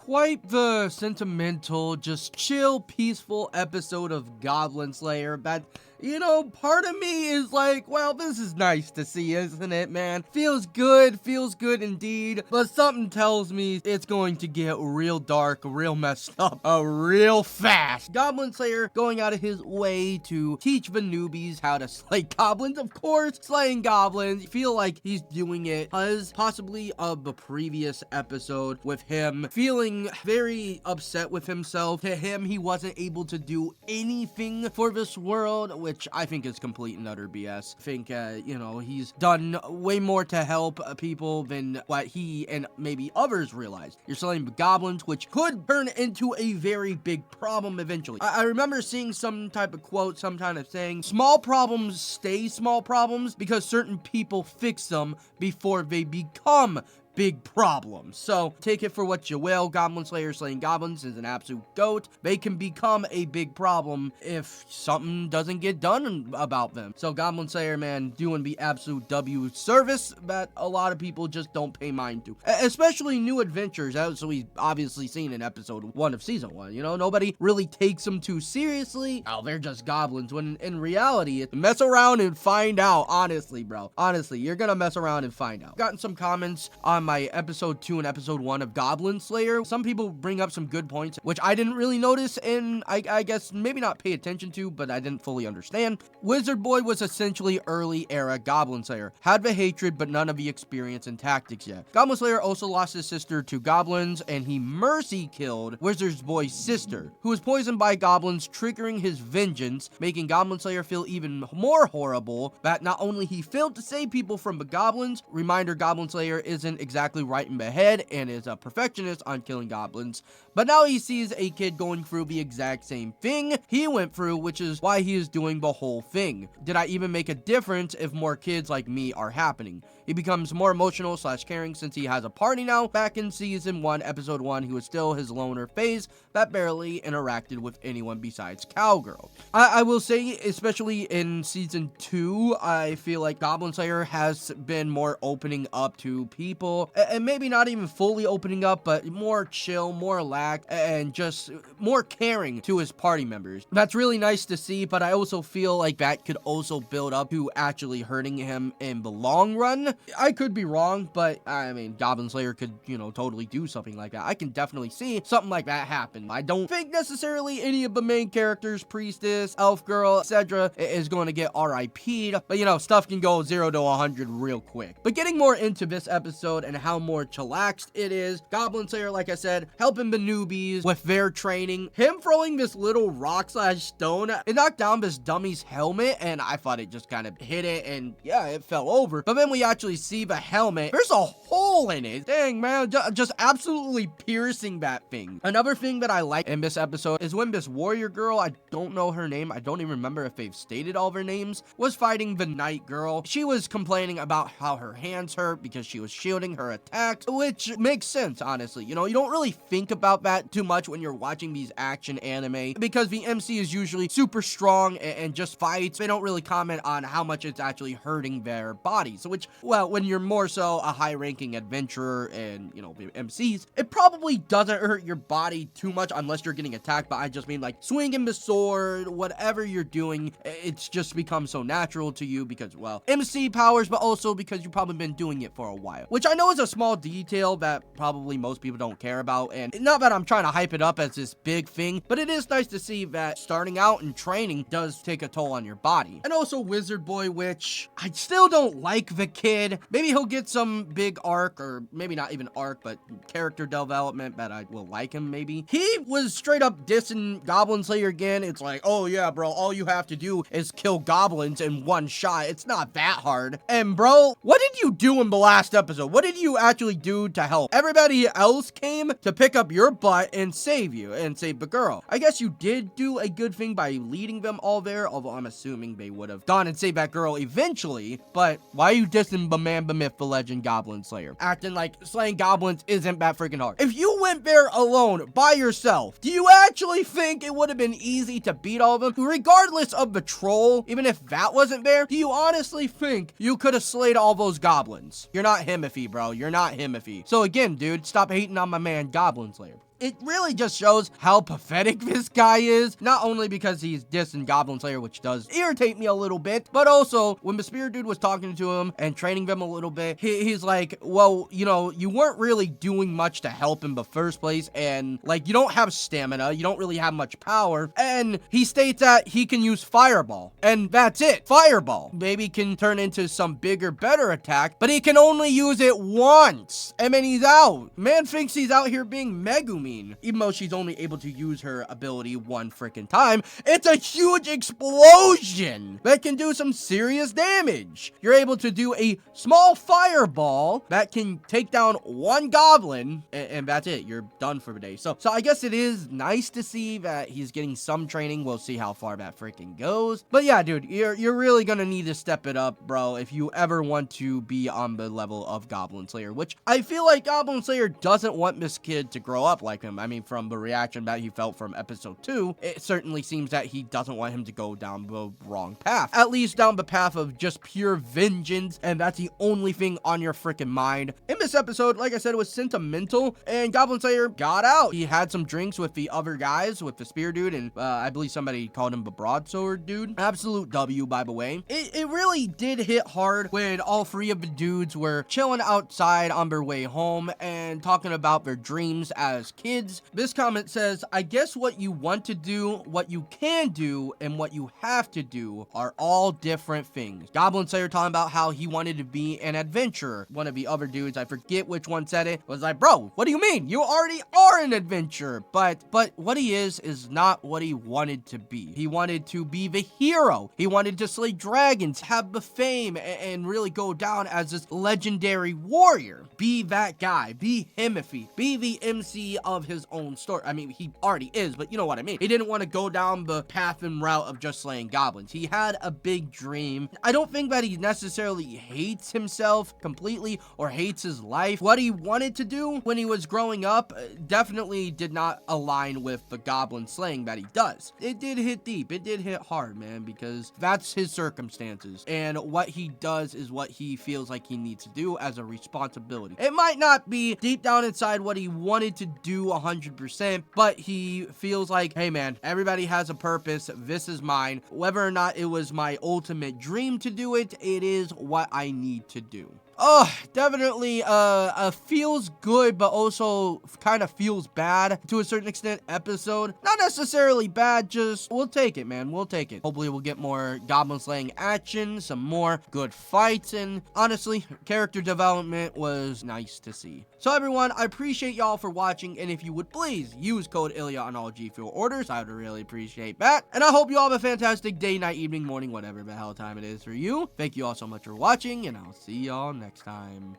quite the sentimental, just chill, peaceful episode of Goblin Slayer, but you know, part of me is like, well, this is nice to see, isn't it, man? Feels good indeed, but something tells me it's going to get real dark, real messed up, real fast. Goblin Slayer going out of his way to teach the newbies how to slay goblins. Of course, slaying goblins, you feel like he's doing it because possibly of the previous episode with him feeling very upset with himself. To him, he wasn't able to do anything for this world, which I think is complete and utter BS. I think, you know, he's done way more to help people than what he and maybe others realize. You're slaying goblins, which could turn into a very big problem eventually. I remember seeing some type of quote, some kind of saying, small problems stay small problems because certain people fix them before they become big problems. So take it for what you will. Goblin Slayer slaying goblins is an absolute goat. They can become a big problem if something doesn't get done about them. So Goblin Slayer, man, doing the absolute W service that a lot of people just don't pay mind to, especially new adventures, as we've obviously seen in episode 1 of season 1. You know, nobody really takes them too seriously. Oh, they're just goblins, when in reality, mess around and find out. Honestly, bro, honestly, you're gonna mess around and find out. Gotten some comments on my episode 2 and episode 1 of Goblin Slayer. Some people bring up some good points, which I didn't really notice, and I guess maybe not pay attention to, but I didn't fully understand. Wizard Boy was essentially early era Goblin Slayer. Had the hatred, but none of the experience and tactics yet. Goblin Slayer also lost his sister to goblins, and he mercy killed Wizard Boy's sister, who was poisoned by goblins, triggering his vengeance, making Goblin Slayer feel even more horrible that not only he failed to save people from the goblins, reminder Goblin Slayer isn't exactly right in the head and is a perfectionist on killing goblins, but now he sees a kid going through the exact same thing he went through, which is why he is doing the whole thing. Did I even make a difference if more kids like me are happening? He becomes more emotional / caring since he has a party now. Back in season 1, episode 1, he was still his loner phase that barely interacted with anyone besides Cowgirl. I will say, especially in season 2, I feel like Goblin Slayer has been more opening up to people, and maybe not even fully opening up, but more chill, more relaxed, and just more caring to his party members. That's really nice to see, but I also feel like that could also build up to actually hurting him in the long run. I could be wrong, but I mean, Goblin Slayer could, you know, totally do something like that. I can definitely see something like that happen. I don't think necessarily any of the main characters, Priestess, Elf Girl, etc., is going to get RIP'd, but you know, stuff can go 0 to 100 real quick. But getting more into this episode and how more chillaxed it is, Goblin Slayer, like I said, helping the newbies with their training, him throwing this little rock / stone, it knocked down this dummy's helmet, and I thought it just kind of hit it, and yeah, it fell over. But then we actually see the helmet, there's a hole in it. Dang, man, just absolutely piercing that thing. Another thing that I like in this episode is when this warrior girl, I don't know her name, I don't even remember if they've stated all their names, was fighting the night girl. She was complaining about how her hands hurt because she was shielding her attacks, which makes sense, honestly. You know, you don't really think about that too much when you're watching these action anime because the MC is usually super strong and just fights. They don't really comment on how much it's actually hurting their bodies, which, well, when you're more so a high-ranking adventurer and, you know, the MCs, it probably doesn't hurt your body too much unless you're getting attacked, but I just mean like swinging the sword, whatever you're doing, it's just become so natural to you because, well, MC powers, but also because you've probably been doing it for a while, which I know is a small detail that probably most people don't care about, and not that I'm trying to hype it up as this big thing, but it is nice to see that starting out and training does take a toll on your body. And also Wizard Boy, which I still don't like the kid. Maybe he'll get some big arc, or maybe not even arc, but character development that I will like him maybe. He was straight up dissing Goblin Slayer again. It's like, oh yeah, bro, all you have to do is kill goblins in one shot. It's not that hard. And bro, what did you do in the last episode? What did you actually do to help? Everybody else came to pick up your butt and save you and save the girl. I guess you did do a good thing by leading them all there, although I'm assuming they would have gone and saved that girl eventually, but why are you dissing the man, the myth, the legend, Goblin Slayer? Acting like slaying goblins isn't that freaking hard. If you went there alone, by yourself, do you actually think it would have been easy to beat all of them? Regardless of the troll, even if that wasn't there, do you honestly think you could have slayed all those goblins? You're not Himothy, bro. You're not Himothy. So again, dude, stop hating on my man, Goblin Slayer. it really just shows how pathetic this guy is. Not only because he's dissing Goblin Slayer, which does irritate me a little bit, but also when the Spear Dude was talking to him and training them a little bit, he's like, well, you know, you weren't really doing much to help in the first place, and like, you don't have stamina, you don't really have much power, and he states that he can use Fireball, and that's it. Fireball maybe can turn into some bigger, better attack, but he can only use it once, and then he's out. Man thinks he's out here being Megumin, even though she's only able to use her ability one freaking time. It's a huge explosion that can do some serious damage. You're able to do a small fireball that can take down one goblin, and that's it. You're done for the day. So I guess it is nice to see that he's getting some training. We'll see how far that freaking goes. But yeah, dude, you're really gonna need to step it up, bro, if you ever want to be on the level of Goblin Slayer, which I feel like Goblin Slayer doesn't want this kid to grow up like him. I mean, from the reaction that he felt from episode 2, it certainly seems that he doesn't want him to go down the wrong path. At least down the path of just pure vengeance, and that's the only thing on your freaking mind. In this episode, like I said, it was sentimental, and Goblin Slayer got out. He had some drinks with the other guys, with the Spear Dude, and I believe somebody called him the Broadsword Dude. Absolute W, by the way. It really did hit hard when all three of the dudes were chilling outside on their way home and talking about their dreams as kids. This comment says, I guess what you want to do, what you can do, and what you have to do are all different things. Goblin Slayer talking about how he wanted to be an adventurer. One of the other dudes, I forget which one said it, was like, bro, what do you mean? You already are an adventurer. But what he is not what he wanted to be. He wanted to be the hero. He wanted to slay dragons, have the fame, and really go down as this legendary warrior. Be that guy. Be Himothy. Be the MC of his own story. I mean, he already is, but you know what I mean. He didn't want to go down the path and route of just slaying goblins. He had a big dream. I don't think that he necessarily hates himself completely or hates his life. What he wanted to do when he was growing up definitely did not align with the goblin slaying that he does. It did hit deep. It did hit hard, man, because that's his circumstances, and what he does is what he feels like he needs to do as a responsibility. It might not be deep down inside what he wanted to do 100%, but he feels like, hey man, everybody has a purpose. This is mine. Whether or not it was my ultimate dream to do it, it is what I need to do. Oh, definitely feels good, but also kind of feels bad to a certain extent episode. Not necessarily bad, just we'll take it, man. We'll take it. Hopefully we'll get more goblin slaying action, some more good fights, and honestly, character development was nice to see. So everyone, I appreciate y'all for watching, and if you would please use code Illya on all G Fuel orders, I would really appreciate that. And I hope you all have a fantastic day, night, evening, morning, whatever the hell time it is for you. Thank you all so much for watching, and I'll see y'all next time.